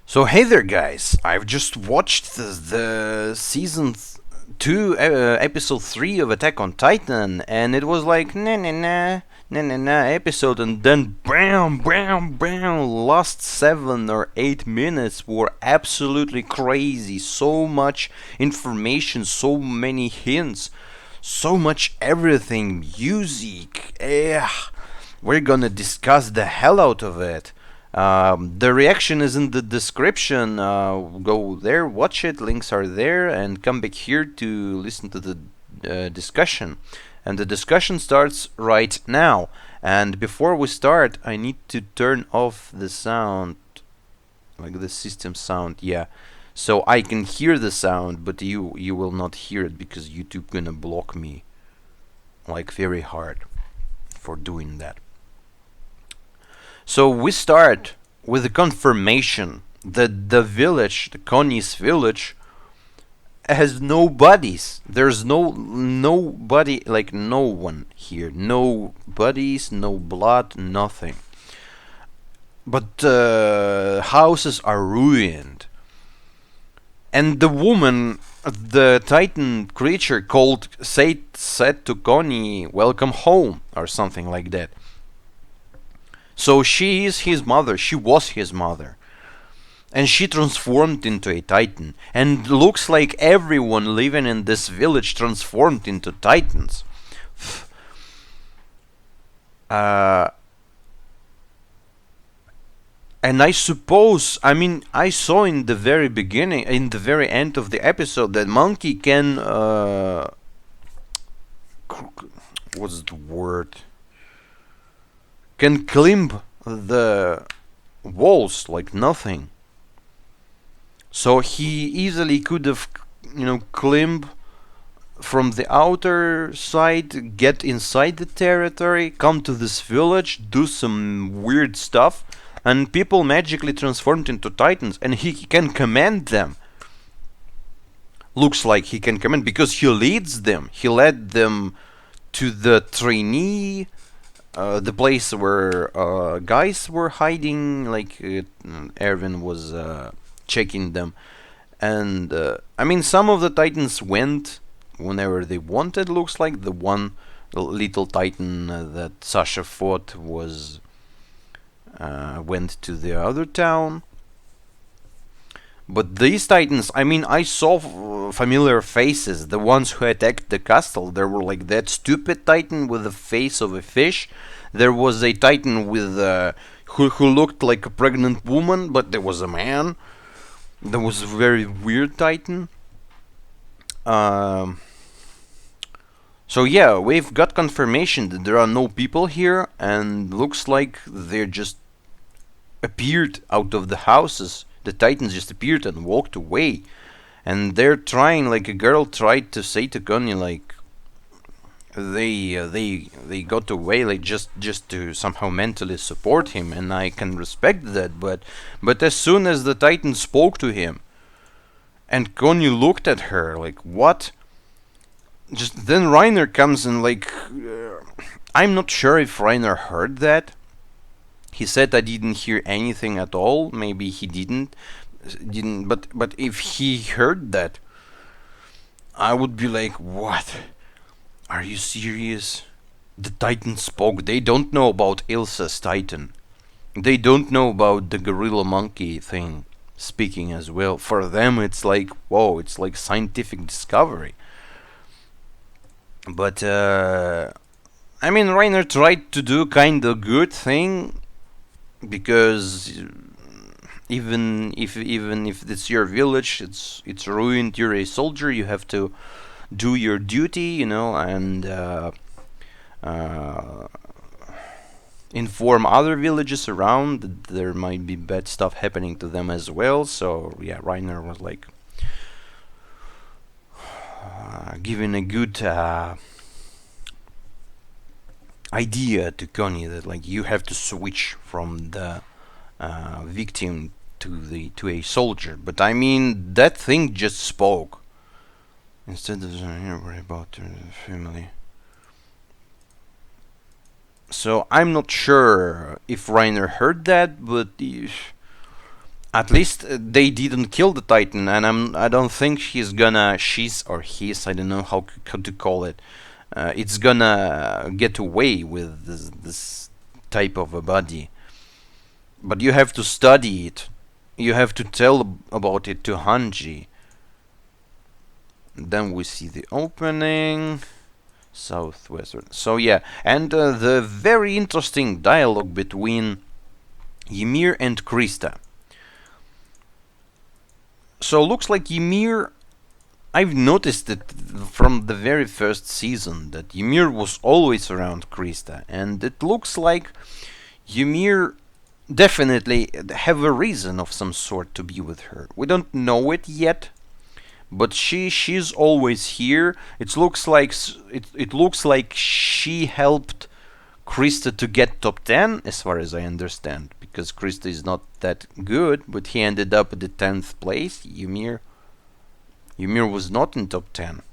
So hey there, guys! I've just watched the season 2, episode 3 of Attack on Titan, and it was like na episode, and then bam, last 7 or 8 minutes were absolutely crazy. So much information, so many hints, so much everything, music. We're gonna discuss the hell out of it. The reaction is in the description. Go there, watch it. Links are there, and come back here to listen to the discussion. And the discussion starts right now. And before we start, I need to turn off the sound, like the system sound. Yeah, so I can hear the sound, but you will not hear it because YouTube gonna block me, like very hard, for doing that. So we start with the confirmation that the village, the Connie's village, has no bodies. There's nobody, like no one here. No bodies, no blood, nothing. But houses are ruined. And the woman, the Titan creature said to Connie, "Welcome home," or something like that. So she is his mother. She was his mother. And she transformed into a Titan. And looks like everyone living in this village transformed into Titans. And I suppose, I saw in the very beginning, in the very end of the episode, that monkey can, what's the word? Can climb the walls like nothing. So he easily could have, climbed from the outer side, get inside the territory, come to this village, do some weird stuff, and people magically transformed into Titans, and he can command them. Looks like he can command because he leads them. He led them to the trainee. The place where guys were hiding, like Erwin was checking them. And some of the Titans went whenever they wanted. Looks like the one little Titan that Sasha fought went to the other town. But these Titans, I saw familiar faces. The ones who attacked the castle, there were like that stupid Titan with the face of a fish. There was a Titan with who looked like a pregnant woman, but there was a man. There was a very weird Titan. So yeah, we've got confirmation that there are no people here, and looks like they just appeared out of the houses. The Titans just appeared and walked away. And they're trying, like a girl tried to say to Connie, like they got away, like just to somehow mentally support him, and I can respect that. But as soon as the Titan spoke to him, and Connie looked at her like, what? Just then Reiner comes and like, I'm not sure if Reiner heard that. He said I didn't hear anything at all. Maybe he didn't. But if he heard that, I would be like, what? Are you serious? The Titan spoke. They don't know about Ilsa's Titan. They don't know about the gorilla monkey thing speaking as well. For them, it's like, whoa, it's like scientific discovery. But Reiner tried to do kind of good thing, because even if it's your village, it's ruined. You're a soldier. You have to do your duty, and inform other villages around that there might be bad stuff happening to them as well. So yeah, Reiner was like giving a good idea to Connie that like you have to switch from the victim to a soldier. But that thing just spoke. Instead of worry about the family. So I'm not sure if Reiner heard that, but At least they didn't kill the Titan, and I don't think she's or he's, I don't know how to call it. It's gonna get away with this type of a body. But you have to study it. You have to tell about it to Hanji. Then we see the opening. Southwestern. So yeah, and the very interesting dialogue between Ymir and Krista. So looks like Ymir, I've noticed it from the very first season that Ymir was always around Krista, and it looks like Ymir definitely have a reason of some sort to be with her. We don't know it yet, but she's always here. It looks like she helped Krista to get top 10, as far as I understand, because Krista is not that good, but he ended up at the 10th place. Ymir was not in top 10.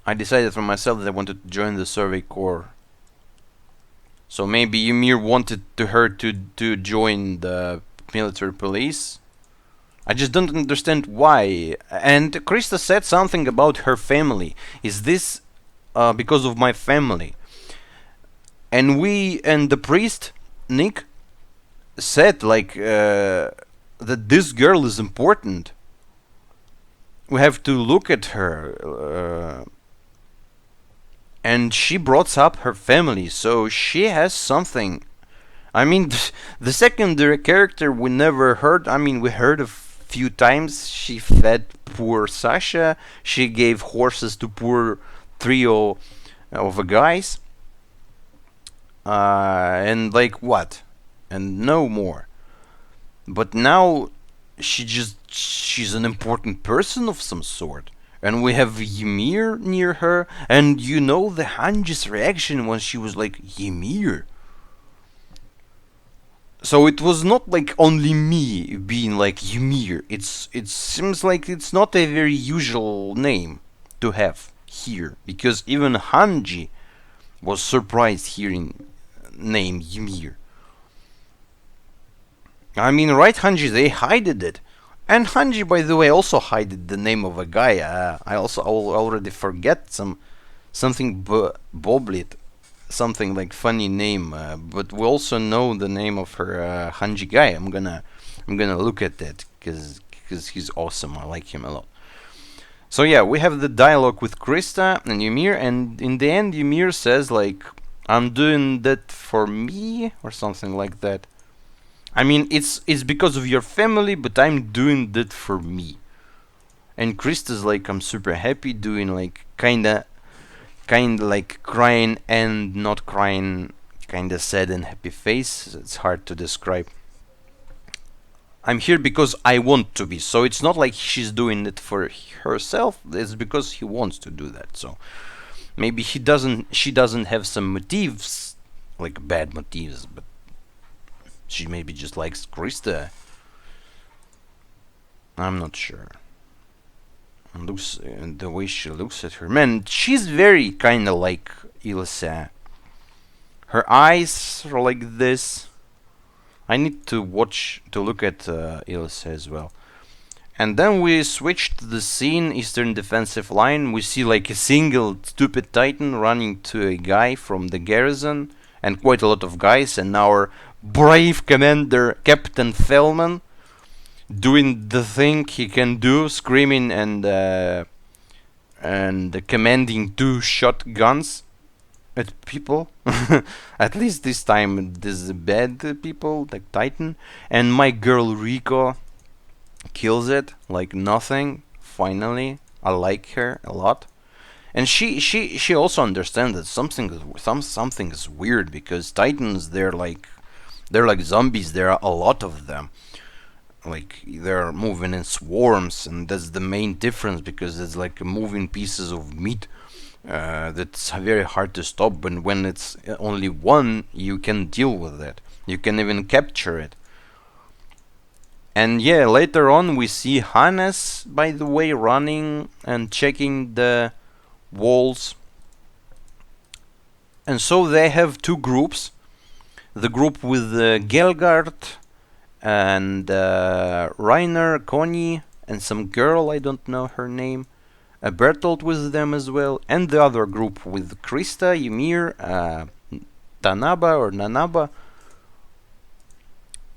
I decided for myself that I wanted to join the Survey Corps. So maybe Ymir wanted her to join the military police. I just don't understand why. And Krista said something about her family. Is this because of my family? And the priest Nick said like that this girl is important. We have to look at her. And she brought up her family, so she has something. I mean, the secondary character we never heard. I mean, we heard a few times. She fed poor Sasha. She gave horses to poor trio of guys. And like what? And no more. But now she's an important person of some sort. And we have Ymir near her, and you know the Hanji's reaction when she was like, Ymir. So it was not like only me being like Ymir. It seems like it's not a very usual name to have here, because even Hanji was surprised hearing name Ymir. I mean, right, Hanji, they hided it. And Hanji, by the way, also hid the name of a guy. I already forget something Boblit, something like funny name. But we also know the name of her Hanji guy. I'm gonna look at that because he's awesome. I like him a lot. So yeah, we have the dialogue with Krista and Ymir, and in the end, Ymir says like, "I'm doing that for me" or something like that. I mean, it's because of your family, but I'm doing that for me. And Krista's like, I'm super happy, doing like kinda like crying and not crying, kinda sad and happy face. It's hard to describe. I'm here because I want to be. So it's not like she's doing it for herself. It's because he wants to do that. So maybe she doesn't have some motives, like bad motives, but she maybe just likes Krista. I'm not sure. And the way she looks at her, man, she's very kind of like Ilsa. Her eyes are like this. I need to look at Ilsa as well. And then we switched the scene, Eastern Defensive Line. We see like a single stupid Titan running to a guy from the garrison, and quite a lot of guys, and our brave commander, Captain Fellman, doing the thing he can do, screaming and commanding 2 shotguns at people. At least this time, this is bad people, like Titan. And my girl Rico kills it like nothing. Finally, I like her a lot. And she also understands that something is weird, because Titans, they're like zombies. There are a lot of them. Like they're moving in swarms, and that's the main difference, because it's like moving pieces of meat that's very hard to stop. And when it's only one, you can deal with it. You can even capture it. And yeah, later on we see Hannes, by the way, running and checking the walls. And so they have two groups. The group with Gelgard and Rainer, Connie, and some girl, I don't know her name. Bertolt with them as well. And the other group with Krista, Ymir, Tanaba or Nanaba,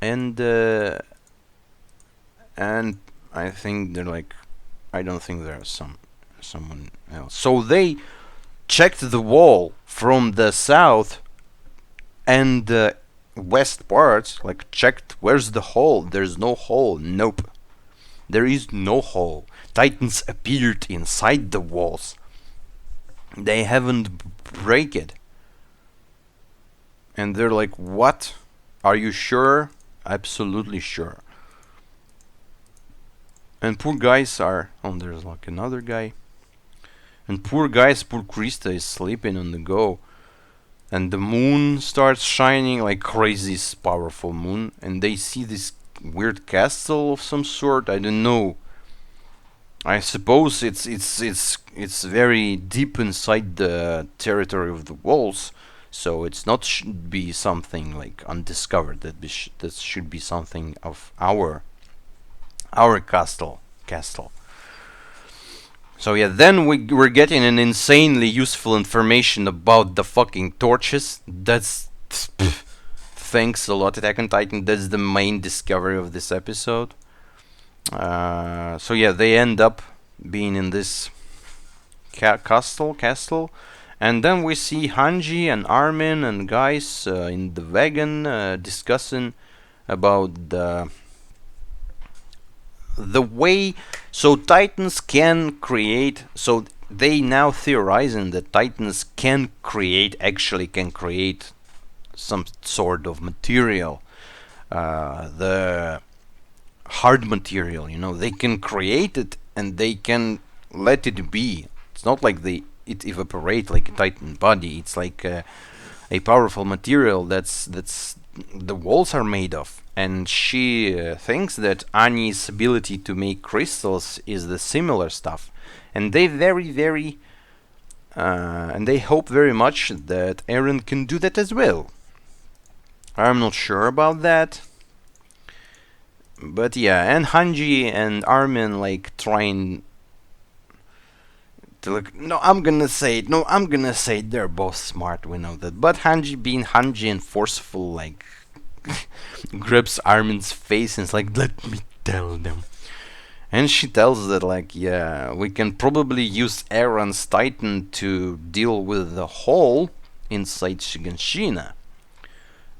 and I think they're like, I don't think there's someone else. So they checked the wall from the south and the west parts, like checked where's the hole. There's no hole. Nope. There is no hole. Titans appeared inside the walls. They haven't break it. And they're like, what? Are you sure? Absolutely sure. And poor guys are... Oh, there's like another guy. And poor Krista is sleeping on the go. And the moon starts shining like crazy, powerful moon. And they see this weird castle of some sort. I don't know. I suppose it's very deep inside the territory of the walls. So it's not should be something like undiscovered. That should be something of our castle. So yeah, then we're getting an insanely useful information about the fucking torches. That's thanks a lot, Attack on Titan. That's the main discovery of this episode. So yeah, they end up being in this castle. And then we see Hanji and Armin and guys in the wagon discussing about the way so Titans can create. So they now theorizing that Titans can create some sort of material, the hard material. They can create it and they can let it be. It's not like it evaporate like a Titan body. It's like a powerful material that's the walls are made of. And she thinks that Annie's ability to make crystals is the similar stuff. And they and they hope very much that Eren can do that as well. I'm not sure about that. But yeah, and Hanji and Armin like trying to look. No, I'm gonna say it. They're both smart. We know that. But Hanji being Hanji and forceful, like grabs Armin's face and is like, "Let me tell them." And she tells that like, yeah, we can probably use Eren's Titan to deal with the hole inside Shiganshina.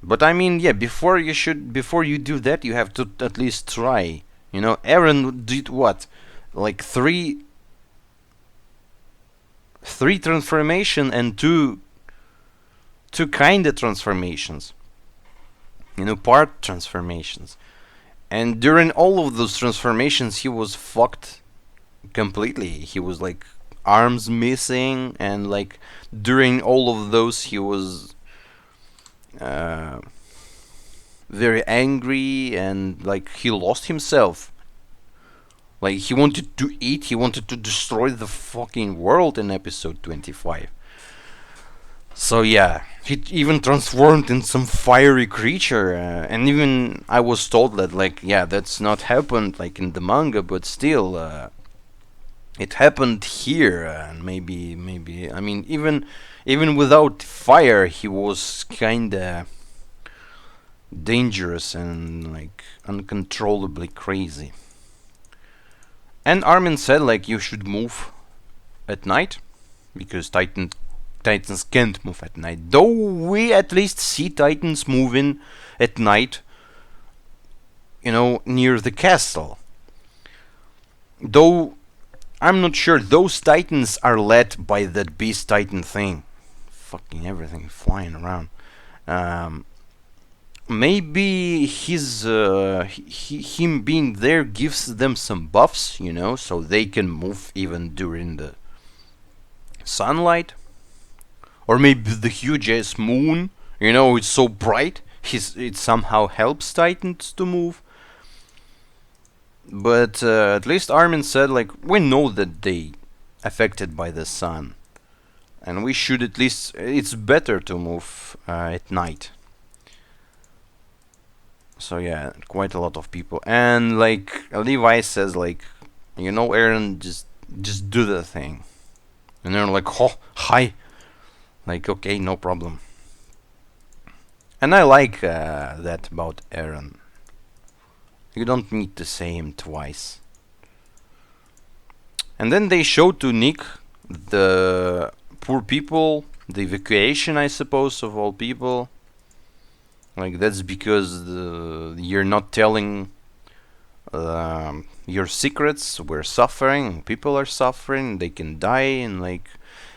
But I mean, yeah, before you do that, you have to at least try. Eren did what? Like three transformation and two kinda transformations. Part transformations. And during all of those transformations, he was fucked completely. He was like arms missing, and like during all of those, he was very angry, and like he lost himself. Like he wanted to eat, he wanted to destroy the fucking world in episode 25. So yeah, he even transformed in some fiery creature, and even I was told that like, yeah, that's not happened like in the manga, but still it happened here. And maybe I mean, even without fire, he was kinda dangerous and like uncontrollably crazy. And Armin said like, you should move at night because Titans can't move at night. Though we at least see Titans moving at night, near the castle. Though I'm not sure those Titans are led by that Beast Titan thing. Fucking everything flying around. Maybe him being there gives them some buffs, so they can move even during the sunlight. Or maybe the huge ass moon, it's so bright, it somehow helps Titans to move. But at least Armin said, like, we know that they affected by the sun. and we should at least. It's better to move at night. So yeah, quite a lot of people, and like Levi says, like, Aaron, just do the thing, and they're like, oh, hi, like, okay, no problem. And I like that about Aaron. You don't need to say him twice. And then they show to Nick the poor people, the evacuation, I suppose, of all people. Like, that's because you're not telling your secrets. We're suffering. People are suffering. They can die.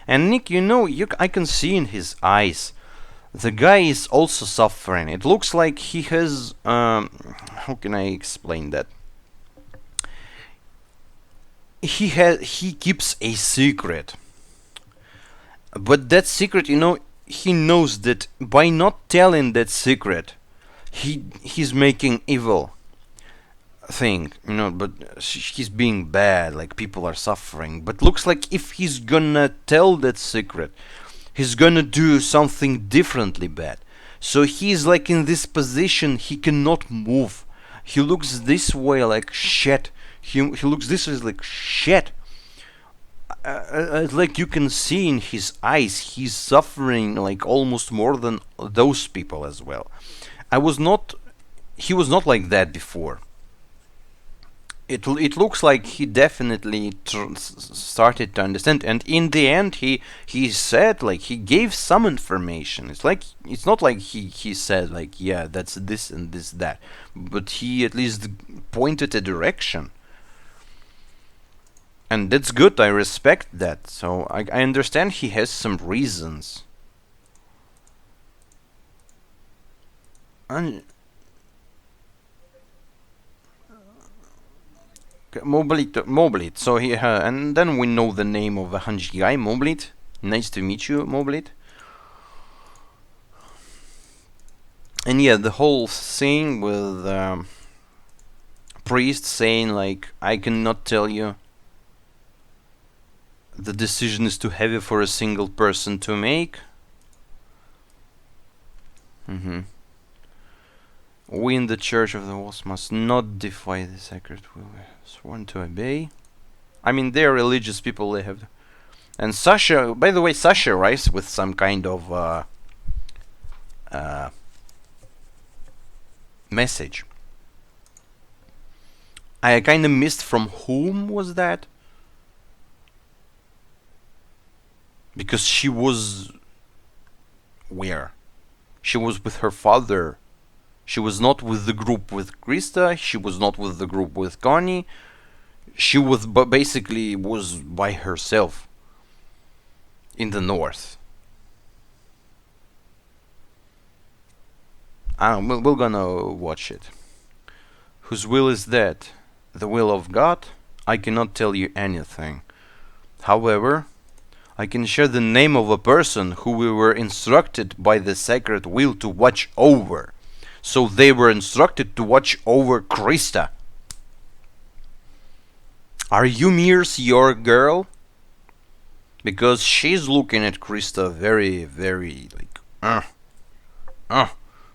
And Nick, I can see in his eyes. The guy is also suffering. It looks like he has. How can I explain that? He keeps a secret, but that secret, he knows that by not telling that secret, he's making evil thing, but he's being bad, like people are suffering. But looks like if he's gonna tell that secret, he's gonna do something differently bad. So he's like in this position, he cannot move. He looks this way like shit. He looks this way like shit. Like you can see in his eyes, he's suffering like almost more than those people as well. He was not like that before. It looks like he definitely started to understand, and in the end he said, like, he gave some information. It's not like he said, like, yeah, that's this and this that, but he at least pointed a direction, and that's good. I respect that. So I understand he has some reasons. And Moblit. So and then we know the name of the Hanji guy, Moblit. Nice to meet you, Moblit. And yeah, the whole thing with priest saying, like, I cannot tell you. The decision is too heavy for a single person to make. We in the Church of the Wolves must not defy the sacred will we have sworn to obey. I mean, they're religious people, they have. And Sasha, by the way, Sasha arrives with some kind of message. I kind of missed from whom was that? Because she was where? She was with her father. She was not with the group with Krista. She was not with the group with Connie. She was basically was by herself in the north. We're gonna watch it. Whose will is that? The will of God? I cannot tell you anything. However, I can share the name of a person who we were instructed by the sacred will to watch over. So they were instructed to watch over Krista. Are Ymir's your girl? Because she's looking at Krista very, very like,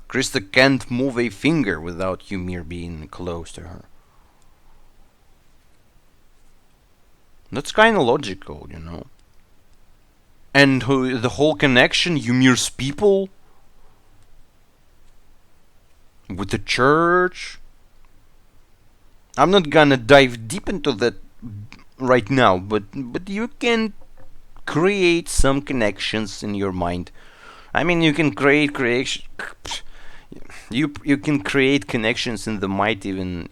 Krista can't move a finger without Ymir being close to her. That's kind of logical, And the whole connection, Ymir's people with the church. I'm not gonna dive deep into that right now, but you can create some connections in your mind. I mean, you can creation. You can create connections in the mind, even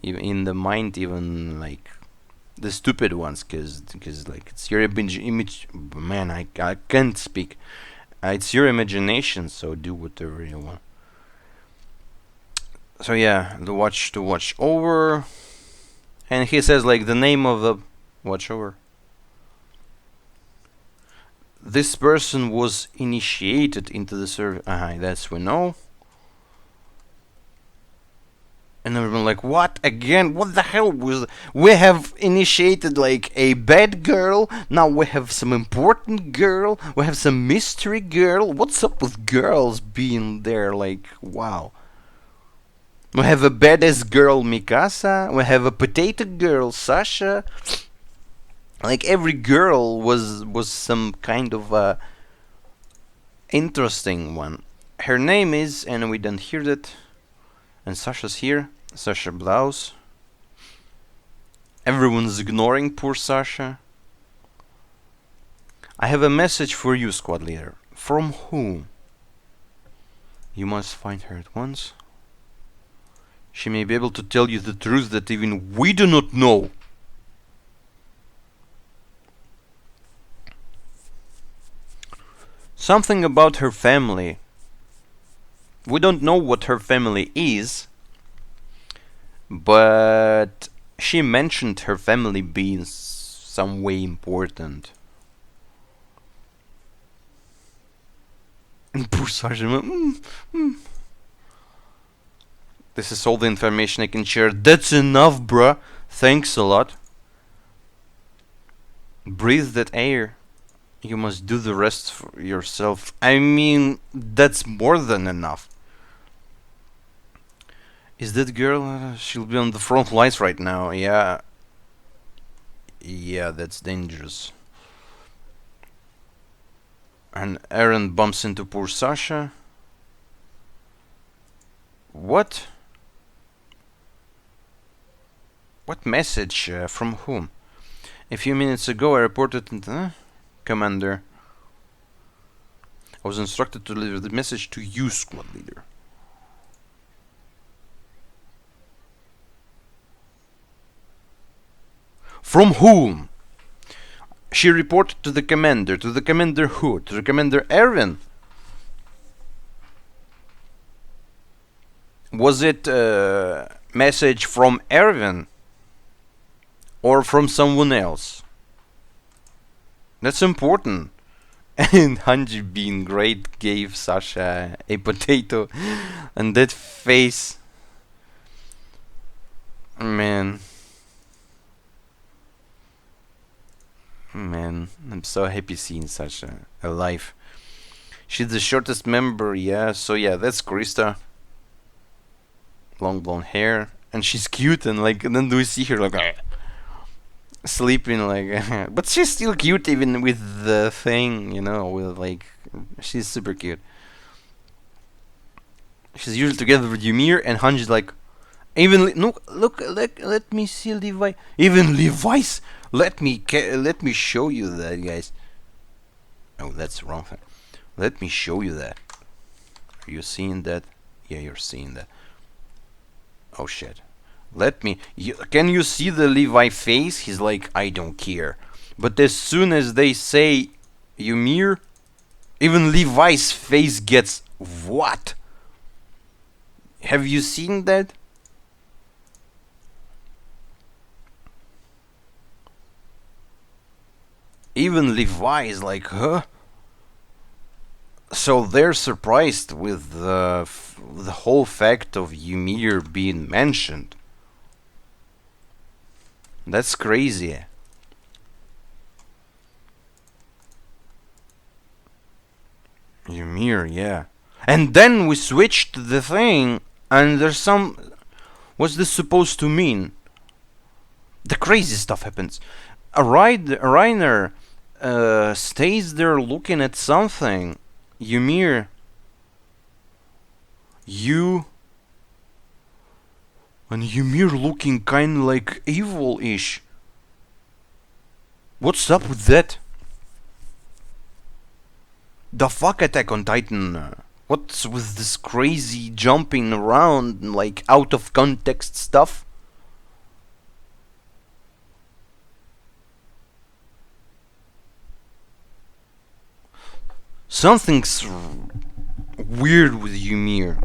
like the stupid ones, because like it's your image. Man, I can't speak. It's your imagination, so do whatever you want. So yeah, to watch over, and he says, like, the name of the watch over. This person was initiated into the service. That's we know. And everyone like, what again? What the hell was? We have initiated like a bad girl. Now we have some important girl. We have some mystery girl. What's up with girls being there? Like, wow. We have a badass girl, Mikasa. We have a potato girl, Sasha. Like every girl was some kind of interesting one. Her name is, and we don't hear that. And Sasha's here. Sasha Blouse. Everyone's ignoring poor Sasha. I have a message for you, squad leader. From whom? You must find her at once. She may be able to tell you the truth that even we do not know. Something about her family. We don't know what her family is, but she mentioned her family being some way important. And poor Sasha. This is all the information I can share. That's enough, bruh. Thanks a lot. Breathe that air. You must do the rest for yourself. I mean, that's more than enough. Is that girl? She'll be on the front lines right now. Yeah. Yeah, that's dangerous. And Eren bumps into poor Sasha. What? What message? From whom? A few minutes ago I reported Commander. I was instructed to deliver the message to you, squad leader. From whom? She reported to the commander. To the commander who? To the commander Erwin. Was it a message from Erwin? Or from someone else? That's important. And Hanji, being great, gave Sasha a potato. And that face. Man. Man, I'm so happy seeing Sasha alive. She's the shortest member, yeah. So yeah, that's Krista. Long blonde hair. And she's cute, and like, and then do we see her like sleeping like but she's still cute even with the thing, you know, with like, she's super cute. She's usually together with Ymir, and Hanji's like, even look, let me see Levi. Even Levi's. Let me show you that, guys. Oh, that's the wrong thing. Let me show you that. Are you seeing that? Yeah, you're seeing that. Oh shit. Let me. Can you see the Levi face? He's like, I don't care. But as soon as they say Ymir, even Levi's face gets what? Have you seen that? Even Levi is like, huh? So they're surprised with the whole fact of Ymir being mentioned. That's crazy. Ymir, yeah. And then we switched the thing, and there's some... What's this supposed to mean? The crazy stuff happens. Reiner stays there looking at something. Ymir, and Ymir looking kinda like evil-ish. What's up with that? The fuck, Attack on Titan? What's with this crazy jumping around, like out of context stuff? Something's weird with Ymir.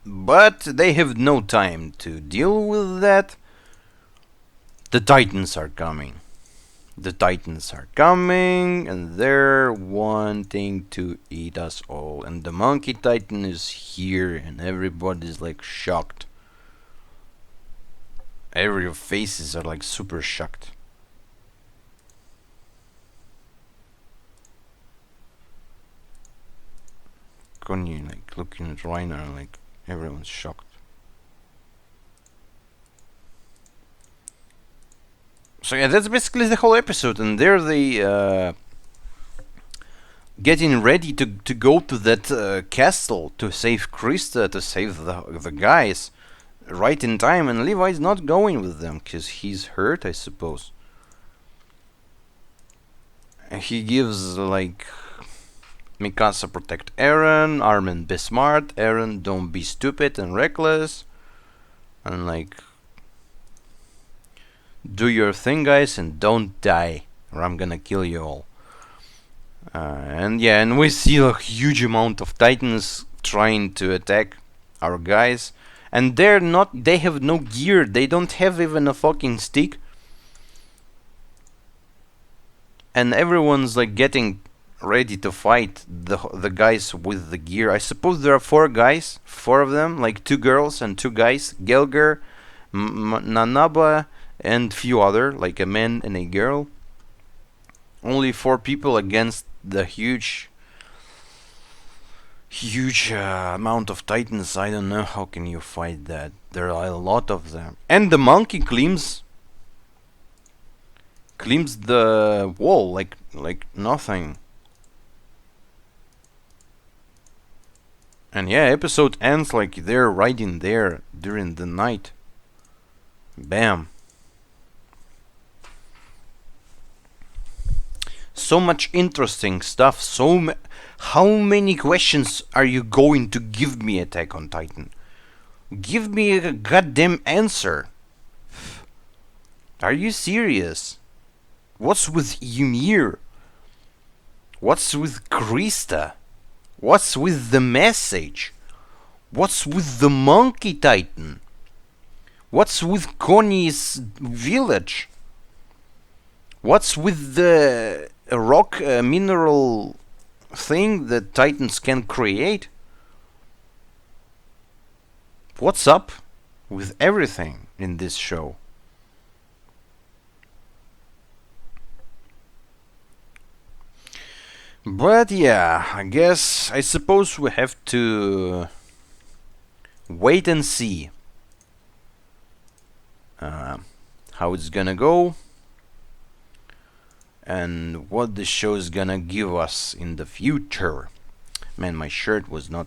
But they have no time to deal with that. The Titans are coming. The Titans are coming, and they're wanting to eat us all. And the Monkey Titan is here, and everybody's like shocked. Every faces are like super shocked. Connie like looking at Reiner and like everyone's shocked. So yeah, that's basically the whole episode, and there they getting ready to go to that castle to save Krista, to save the guys, right in time, and Levi's not going with them because he's hurt, I suppose. And he gives like Mikasa protect Eren, Armin be smart, Eren don't be stupid and reckless, and like do your thing, guys, and don't die, or I'm gonna kill you all. And yeah, and we see a huge amount of Titans trying to attack our guys, and they have no gear, they don't have even a fucking stick, and everyone's like getting ready to fight the guys with the gear. I suppose there are four of them, like two girls and two guys, Gelger, Nanaba, and few other, like a man and a girl. Only 4 people against the huge amount of Titans. I don't know how can you fight that. There are a lot of them. And the monkey climbs the wall like nothing. And yeah, episode ends like they're riding there during the night. Bam. So much interesting stuff. How many questions are you going to give me, Attack on Titan? Give me a goddamn answer. Are you serious? What's with Ymir? What's with Krista? What's with the message? What's with the Monkey Titan? What's with Connie's village? What's with the rock mineral thing that Titans can create? What's up with everything in this show? But yeah, I suppose we have to wait and see how it's gonna go and what the show is gonna give us in the future. Man, my shirt was not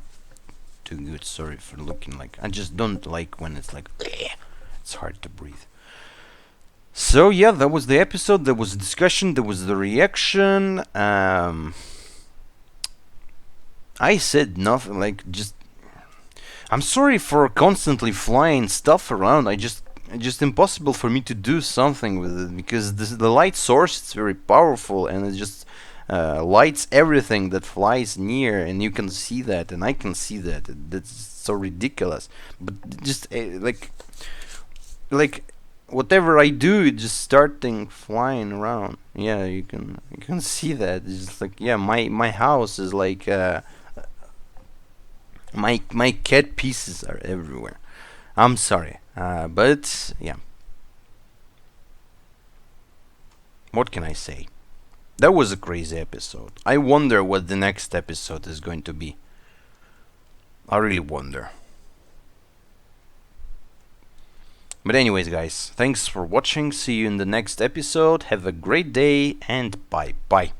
too good. Sorry for looking like. I just don't like when it's like it's hard to breathe. So yeah, that was the episode. There was a discussion. There was the reaction. I said nothing. Like just. I'm sorry for constantly flying stuff around. It's just impossible for me to do something with it because the light source is very powerful and it just lights everything that flies near, and you can see that, and I can see that. That's so ridiculous. But just like whatever I do, it's just starting flying around. Yeah, you can see that. It's just like, yeah, my house is like my cat pieces are everywhere. I'm sorry, but yeah. What can I say? That was a crazy episode. I wonder what the next episode is going to be. I really wonder. But anyways, guys, thanks for watching. See you in the next episode. Have a great day and bye bye.